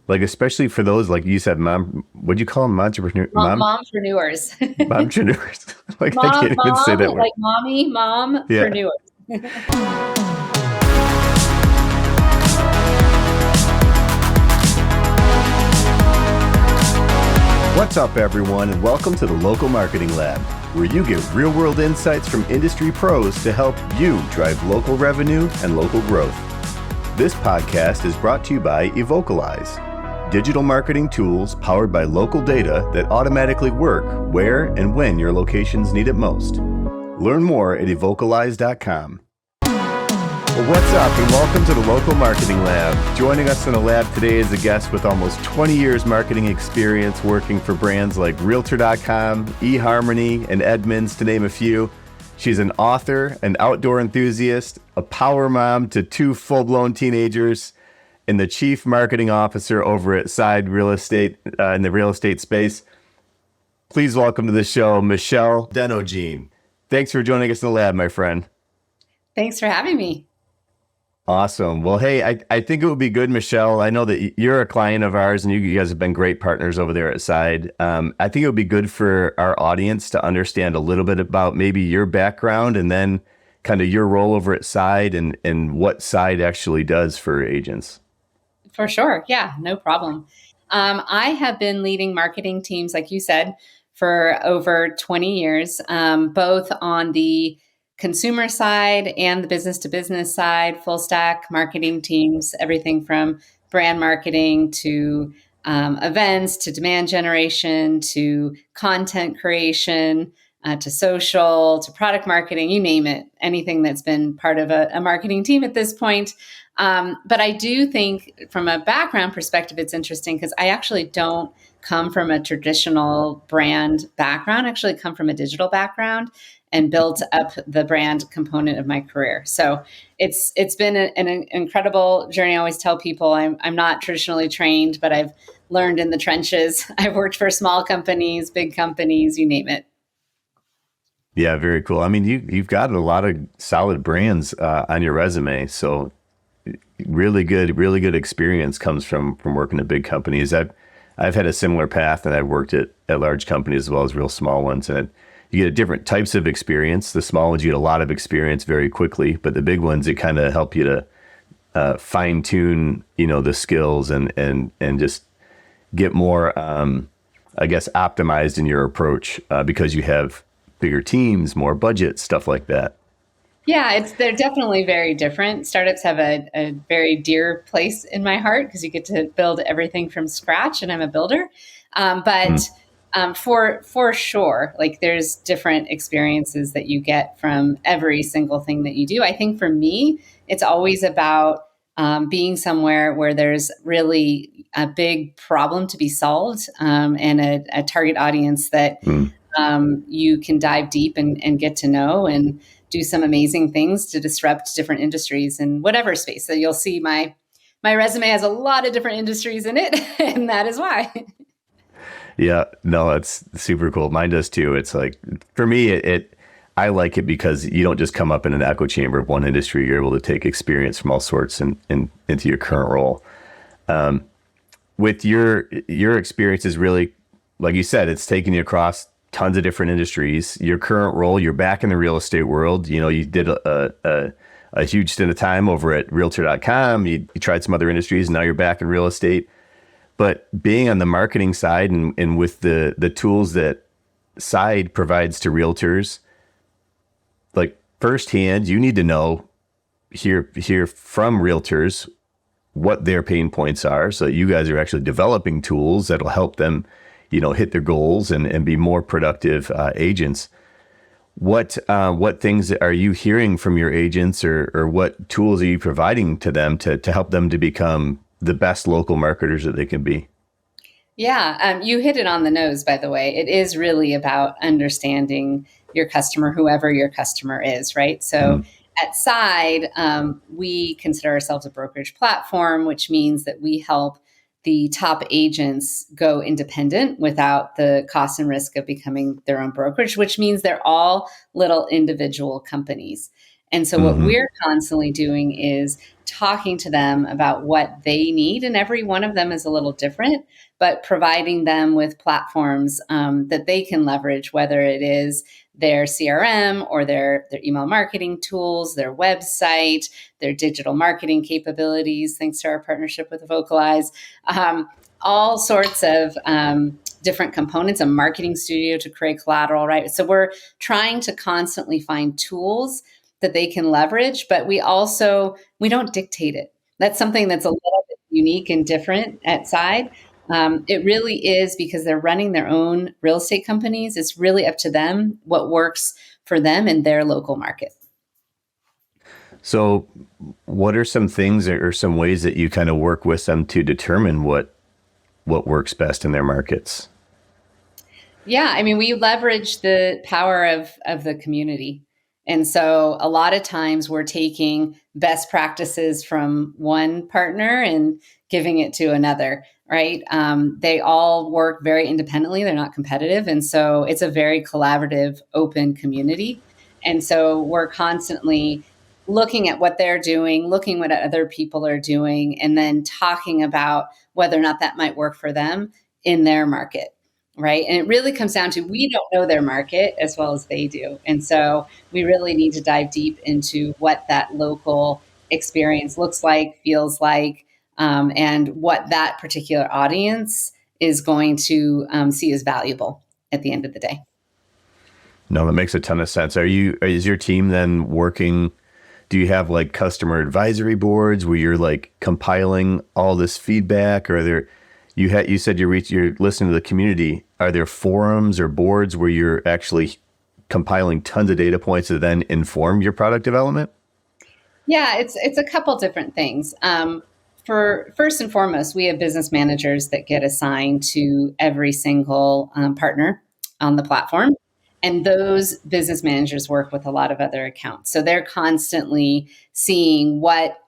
Like, especially for those, like you said, what'd you call them? Mompreneurs. Mompreneurs. Like, I Mom, can't even say mom, that word. like mommy, Yeah. mompreneurs. What's up, everyone, and welcome to the Local Marketing Lab, where you get real-world insights from industry pros to help you drive local revenue and local growth. This podcast is brought to you by Evocalize, digital marketing tools powered by local data that automatically work where and when your locations need it most. Learn more at evocalize.com. Well, what's up, and welcome to the Local Marketing Lab. Joining us in the lab today is a guest with almost 20 years marketing experience working for brands like Realtor.com, eHarmony, and Edmunds, to name a few. She's an author, an outdoor enthusiast, a power mom to two full-blown teenagers, and the chief marketing officer over at Side Real Estate in the real estate space. Please welcome to the show, Michelle Denogean. Thanks for joining us in the lab, my friend. Thanks for having me. Awesome. Well, hey, I think it would be good, Michelle. I know that you're a client of ours and you guys have been great partners over there at Side. I think it would be good for our audience to understand a little bit about maybe your background and then kind of your role over at Side and what Side actually does for agents. For sure. Yeah, no problem. I have been leading marketing teams, like you said, for over 20 years, both on the consumer side and the business to business side, full stack marketing teams, everything from brand marketing to events to demand generation to content creation to social to product marketing, you name it, anything that's been part of a marketing team at this point. But I do think from a background perspective, it's interesting because I actually don't come from a traditional brand background. I actually come from a digital background and built up the brand component of my career. So it's been an incredible journey. I always tell people I'm not traditionally trained, but I've learned in the trenches. I've worked for small companies, big companies, you name it. Yeah, very cool. I mean, you've got a lot of solid brands on your resume, so really good experience comes from working at big companies. I've had a similar path, and I've worked at large companies as well as real small ones, and you get different types of experience. The small ones, you get a lot of experience very quickly, but the big ones, it kind of help you to fine tune, the skills and just get more, I guess, optimized in your approach because you have bigger teams, more budget, stuff like that. Yeah, they're definitely very different. Startups have a very dear place in my heart because you get to build everything from scratch, and I'm a builder. But for sure, like there's different experiences that you get from every single thing that you do. I think for me, it's always about being somewhere where there's really a big problem to be solved and a target audience that you can dive deep and get to know and do some amazing things to disrupt different industries in whatever space. So you'll see my resume has a lot of different industries in it, and that is why. Yeah, no, that's super cool. Mine does too. It's like, for me, I like it because you don't just come up in an echo chamber of one industry. You're able to take experience from all sorts and into your current role. With your experience is really, like you said, it's taken you across tons of different industries. Your current role, you're back in the real estate world. You did a huge stint of time over at Realtor.com. You tried some other industries, and now you're back in real estate. But being on the marketing side and with the tools that Side provides to realtors, like firsthand, you need to hear from realtors what their pain points are, so that you guys are actually developing tools that'll help them, hit their goals and be more productive agents. What things are you hearing from your agents, or what tools are you providing to them to help them to become the best local marketers that they can be? Yeah, you hit it on the nose, by the way. It is really about understanding your customer, whoever your customer is, right? So at Side, we consider ourselves a brokerage platform, which means that we help the top agents go independent without the cost and risk of becoming their own brokerage, which means they're all little individual companies. And so what Hmm. we're constantly doing is talking to them about what they need. And every one of them is a little different, but providing them with platforms that they can leverage, whether it is their CRM or their email marketing tools, their website, their digital marketing capabilities, thanks to our partnership with Evocalize, all sorts of different components, a marketing studio to create collateral, right? So we're trying to constantly find tools that they can leverage, but we don't dictate it. That's something that's a little bit unique and different at Side. It really is because they're running their own real estate companies. It's really up to them what works for them in their local market. So, what are some things or some ways that you kind of work with them to determine what works best in their markets? Yeah, I mean, we leverage the power of the community. And so a lot of times we're taking best practices from one partner and giving it to another, right? They all work very independently, they're not competitive. And so it's a very collaborative, open community. And so we're constantly looking at what they're doing, looking what other people are doing, and then talking about whether or not that might work for them in their market, right? And it really comes down to we don't know their market as well as they do. And so we really need to dive deep into what that local experience looks like, feels like, and what that particular audience is going to see as valuable at the end of the day. No, that makes a ton of sense. Is your team then working? Do you have like customer advisory boards where you're like compiling all this feedback, or are there, you said you're listening to the community. Are there forums or boards where you're actually compiling tons of data points to then inform your product development? Yeah, it's a couple different things. For first and foremost, we have business managers that get assigned to every single partner on the platform. And those business managers work with a lot of other accounts. So they're constantly seeing what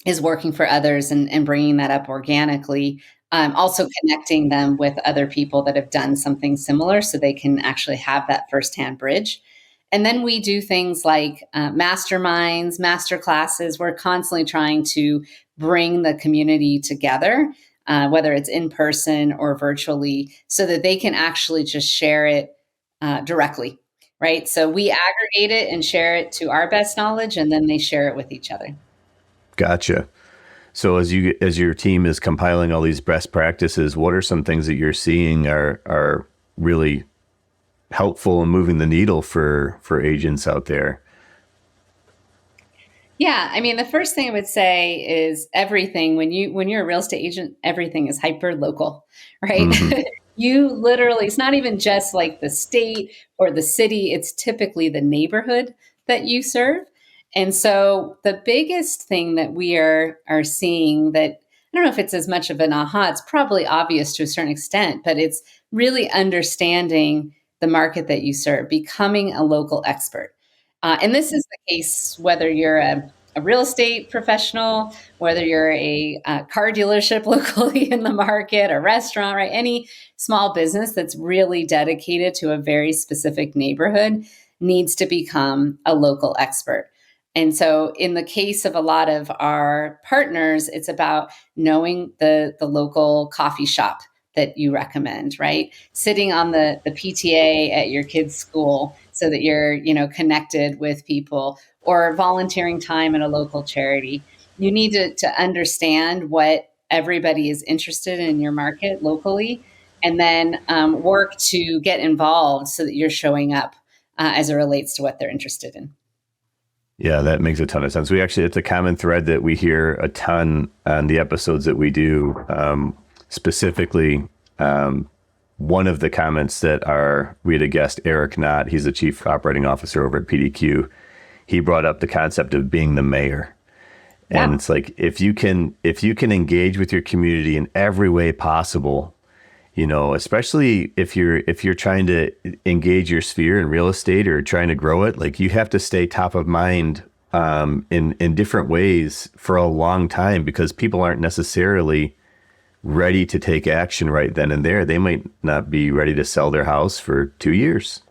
is working for others and bringing that up organically. Also connecting them with other people that have done something similar so they can actually have that firsthand bridge. And then we do things like masterminds, master classes. We're constantly trying to bring the community together, whether it's in person or virtually, so that they can actually just share it directly, right? So we aggregate it and share it to our best knowledge, and then they share it with each other. Gotcha. So as your team is compiling all these best practices, what are some things that you're seeing are really helpful in moving the needle for agents out there? Yeah, I mean, the first thing I would say is everything when you're a real estate agent, everything is hyper local, right? Hmm. You literally, it's not even just like the state or the city, it's typically the neighborhood that you serve. And so the biggest thing that we are seeing that I don't know if it's as much of an aha, it's probably obvious to a certain extent, but it's really understanding the market that you serve, becoming a local expert. And this is the case whether you're a real estate professional, whether you're a car dealership locally in the market, a restaurant, right? Any small business that's really dedicated to a very specific neighborhood needs to become a local expert. And so, in the case of a lot of our partners, it's about knowing the local coffee shop that you recommend, right? Sitting on the PTA at your kid's school so that you're, connected with people, or volunteering time at a local charity. You need to understand what everybody is interested in your market locally, and then work to get involved so that you're showing up as it relates to what they're interested in. Yeah, that makes a ton of sense. It's a common thread that we hear a ton on the episodes that we do. Specifically, one of the comments we had a guest, Eric Knott, he's the chief operating officer over at PDQ. He brought up the concept of being the mayor. And it's like, if you can engage with your community in every way possible, especially if you're trying to engage your sphere in real estate or trying to grow it, like you have to stay top of mind in different ways for a long time, because people aren't necessarily ready to take action right then and there. They might not be ready to sell their house for 2 years.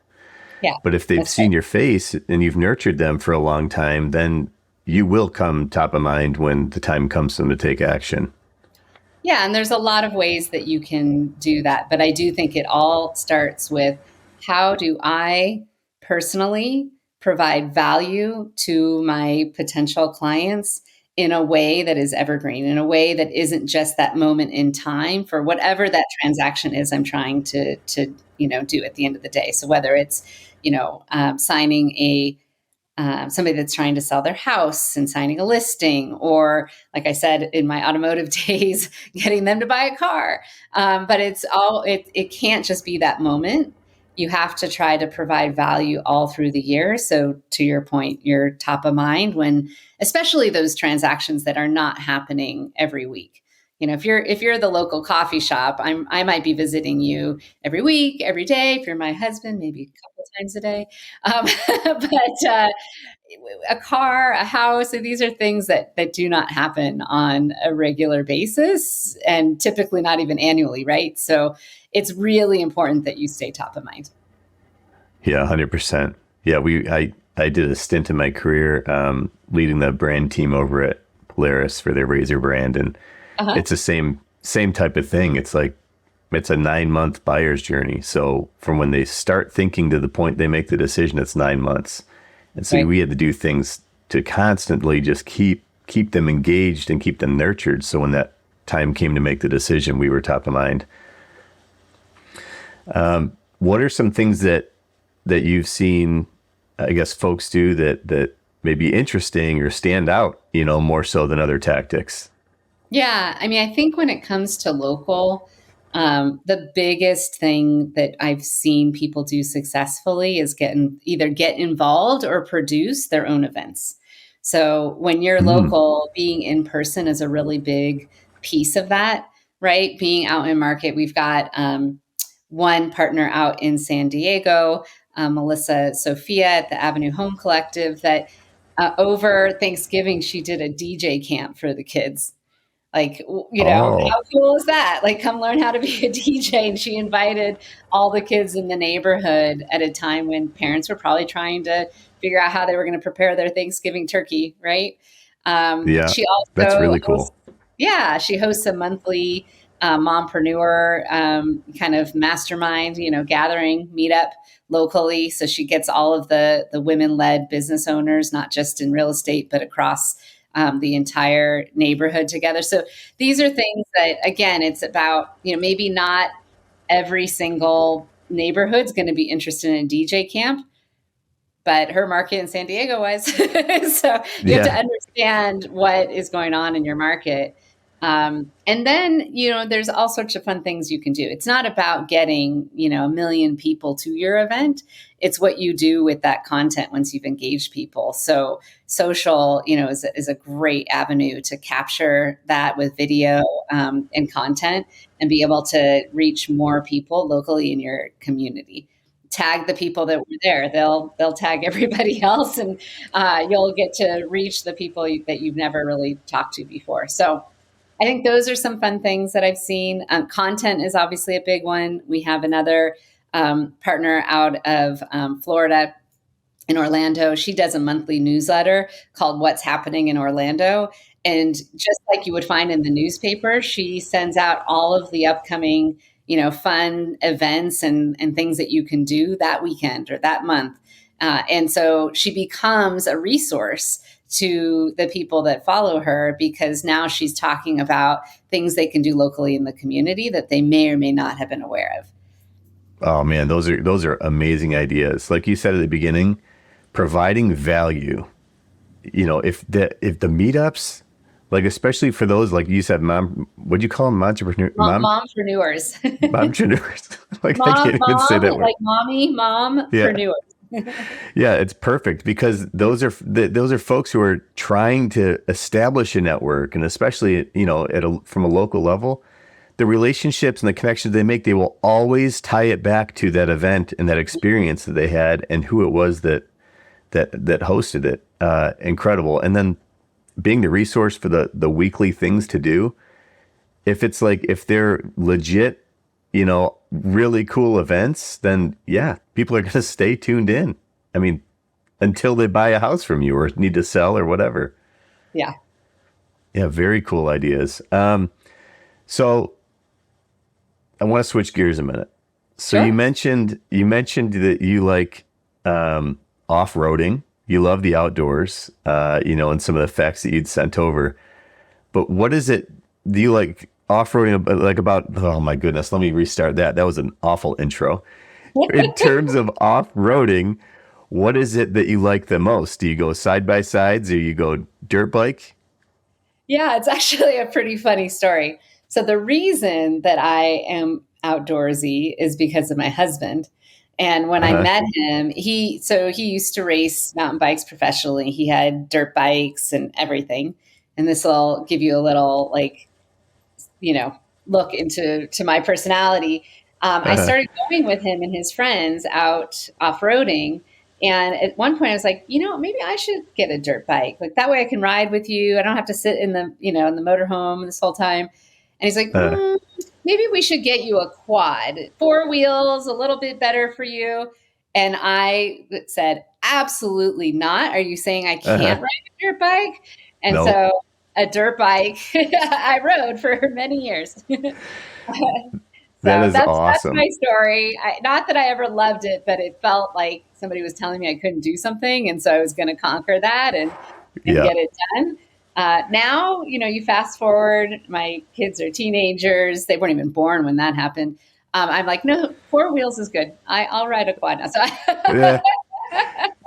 Yeah, But if they've that's right. seen your face and you've nurtured them for a long time, then you will come top of mind when the time comes for them to take action. Yeah, and there's a lot of ways that you can do that, but I do think it all starts with how do I personally provide value to my potential clients in a way that is evergreen, in a way that isn't just that moment in time for whatever that transaction is I'm trying to do at the end of the day. So whether it's signing a somebody that's trying to sell their house and signing a listing, or like I said in my automotive days, getting them to buy a car. But it can't just be that moment. You have to try to provide value all through the year. So to your point, you're top of mind when, especially those transactions that are not happening every week. If you're the local coffee shop, I might be visiting you every week, every day. If you're my husband, maybe a couple times a day. But a car, a house, so these are things that do not happen on a regular basis and typically not even annually, right? So it's really important that you stay top of mind. Yeah, 100%. Yeah, I did a stint in my career leading the brand team over at Polaris for their razor brand, and Uh-huh. it's the same type of thing. It's like it's a 9 month buyer's journey. So from when they start thinking to the point they make the decision, it's 9 months. And so Right. we had to do things to constantly just keep them engaged and keep them nurtured. So when that time came to make the decision, we were top of mind. What are some things that you've seen, I guess, folks do that may be interesting or stand out, more so than other tactics? Yeah, I mean, I think when it comes to local, the biggest thing that I've seen people do successfully is either get involved or produce their own events. So when you're Mm. local, being in person is a really big piece of that, right? Being out in market, we've got one partner out in San Diego, Melissa Sophia at the Avenue Home Collective, that over Thanksgiving she did a DJ camp for the kids. Like, Oh, how cool is that? Like, come learn how to be a DJ. And she invited all the kids in the neighborhood at a time when parents were probably trying to figure out how they were going to prepare their Thanksgiving turkey, right? yeah, She that's also really hosts, cool. yeah, she hosts a monthly mompreneur kind of mastermind, gathering meetup locally. So she gets all of the women led business owners, not just in real estate, but across the entire neighborhood together. So these are things that, again, it's about, maybe not every single neighborhood's going to be interested in a DJ camp, but her market in San Diego was. So you have to Yeah. understand what is going on in your market. And then, there's all sorts of fun things you can do. It's not about getting, a million people to your event. It's what you do with that content once you've engaged people. So social, is a great avenue to capture that with video and content and be able to reach more people locally in your community. Tag the people that were there. They'll tag everybody else, and you'll get to reach the people that you've never really talked to before. So I think those are some fun things that I've seen. Content is obviously a big one. We have another partner out of Florida in Orlando. She does a monthly newsletter called What's Happening in Orlando. And just like you would find in the newspaper, she sends out all of the upcoming, fun events and things that you can do that weekend or that month. And so she becomes a resource to the people that follow her because now she's talking about things they can do locally in the community that they may or may not have been aware of. Oh man, those are amazing ideas. Like you said at the beginning, providing value. If the meetups, like especially for those like you said, mom, what'd you call them, Mompreneurs. momtrepreneurs? Like I Mom, can't even say mom, that word. like mommy, Yeah, mompreneurs. yeah, it's perfect because those are folks who are trying to establish a network, and especially from a local level, the relationships and the connections they make, they will always tie it back to that event and that experience that they had and who it was that hosted it. Incredible. And then being the resource for the weekly things to do. If it's like if they're legit, really cool events, then yeah, people are going to stay tuned in. I mean, until they buy a house from you or need to sell or whatever. Yeah. Yeah, very cool ideas. So I want to switch gears a minute. So Sure. you mentioned that you like off-roading. You love the outdoors, and some of the facts that you'd sent over. But what is it? Do you like off-roading like about? Oh my goodness, let me restart that. That was an awful intro. In terms of off-roading, what is it that you like the most? Do you go side by sides or you go dirt bike? Yeah, it's actually a pretty funny story. So the reason that I am outdoorsy is because of my husband. And when I Uh-huh. met him, he used to race mountain bikes professionally. He had dirt bikes and everything. And this will give you a little look into my personality. I Uh-huh. started going with him and his friends out off-roading. And at one point I was like, maybe I should get a dirt bike. Like that way I can ride with you. I don't have to sit in the motorhome this whole time. And he's like, Uh, maybe we should get you a quad, 4 wheels, a little bit better for you. And I said, absolutely not. Are you saying I uh-huh. can't ride a dirt bike? And Nope. so a dirt bike I rode for many years. That So is that's awesome. my story. Not that I ever loved it, but it felt like somebody was telling me I couldn't do something, and so I was going to conquer that and Yeah. get it done. Now, you fast forward. My kids are teenagers; they weren't even born when that happened. I'm like, no, 4 wheels is good. I'll ride a quad now. So, Yeah.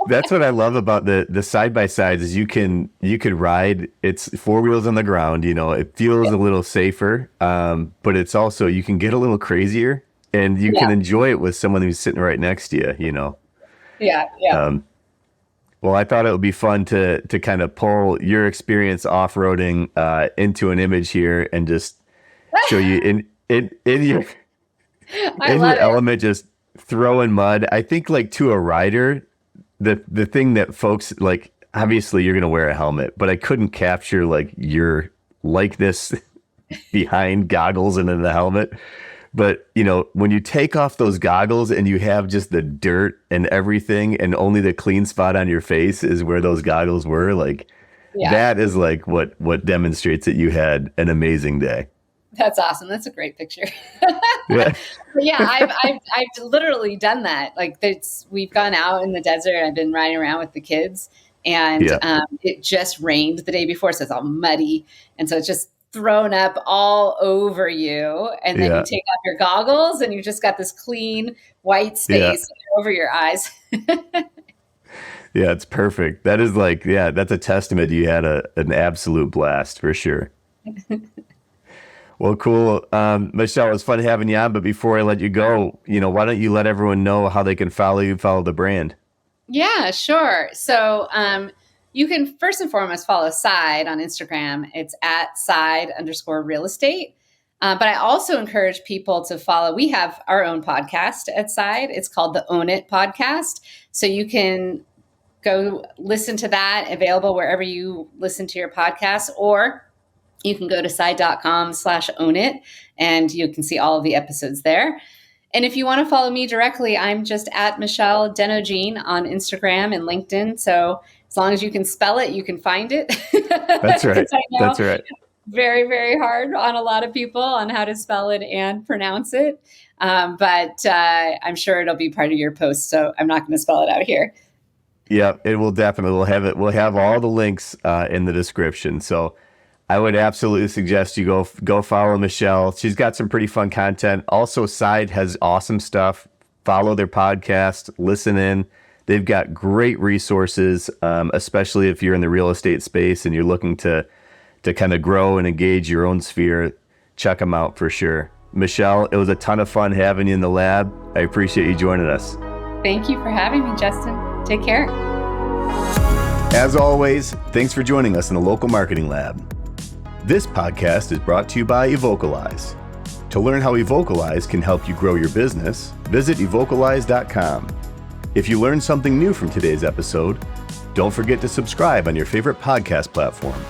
That's what I love about the side by sides is you could ride. It's four wheels on the ground. It feels a little safer, but it's also you can get a little crazier, and you yeah, can enjoy it with someone who's sitting right next to you. yeah, yeah. Um, well, I thought it would be fun to kind of pull your experience off roading into an image here and just show you in your I in love your it. element, just throwing mud. I think like to a rider, the thing that folks like, obviously you're gonna wear a helmet, but I couldn't capture like your likeness behind goggles and in the helmet. But when you take off those goggles and you have just the dirt and everything, and only the clean spot on your face is where those goggles were, like Yeah. that is like what demonstrates that you had an amazing day. That's awesome. That's a great picture. Yeah. But yeah, I've literally done that. Like we've gone out in the desert. I've been riding around with the kids, and Yeah. it just rained the day before, so it's all muddy, and so it's just thrown up all over you. And then you Yeah. take off your goggles, and you just got this clean white Yeah. space over your eyes. Yeah, it's perfect. That is like, yeah, that's a testament. You had an absolute blast for sure. Well, cool. Michelle, it was fun having you on, but before I let you go, why don't you let everyone know how they can follow you, follow the brand? Yeah, sure. So you can first and foremost follow Side on Instagram. It's at side_real estate. But I also encourage people to follow. We have our own podcast at Side. It's called the Own It Podcast. So you can go listen to that, available wherever you listen to your podcast, or you can go to side.com/own it and you can see all of the episodes there. And if you want to follow me directly, I'm just at Michelle Denogean on Instagram and LinkedIn. So as long as you can spell it, you can find it. That's right. Because I know That's right. very, very hard on a lot of people on how to spell it and pronounce it. But I'm sure it'll be part of your post. So I'm not going to spell it out here. Yeah, it will definitely. We'll have it. We'll have all the links in the description. So I would absolutely suggest you go follow Michelle. She's got some pretty fun content. Also, Side has awesome stuff. Follow their podcast. Listen in. They've got great resources, especially if you're in the real estate space and you're looking to kind of grow and engage your own sphere. Check them out for sure. Michelle, it was a ton of fun having you in the lab. I appreciate you joining us. Thank you for having me, Justin. Take care. As always, thanks for joining us in the Local Marketing Lab. This podcast is brought to you by Evocalize. To learn how Evocalize can help you grow your business, visit evocalize.com. If you learned something new from today's episode, don't forget to subscribe on your favorite podcast platform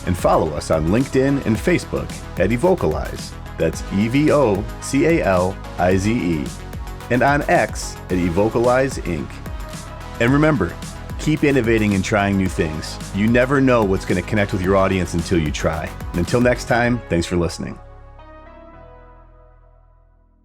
and follow us on LinkedIn and Facebook at Evocalize. That's EVOCALIZE. And on X at Evocalize Inc. And remember, keep innovating and trying new things. You never know what's going to connect with your audience until you try. And until next time, thanks for listening.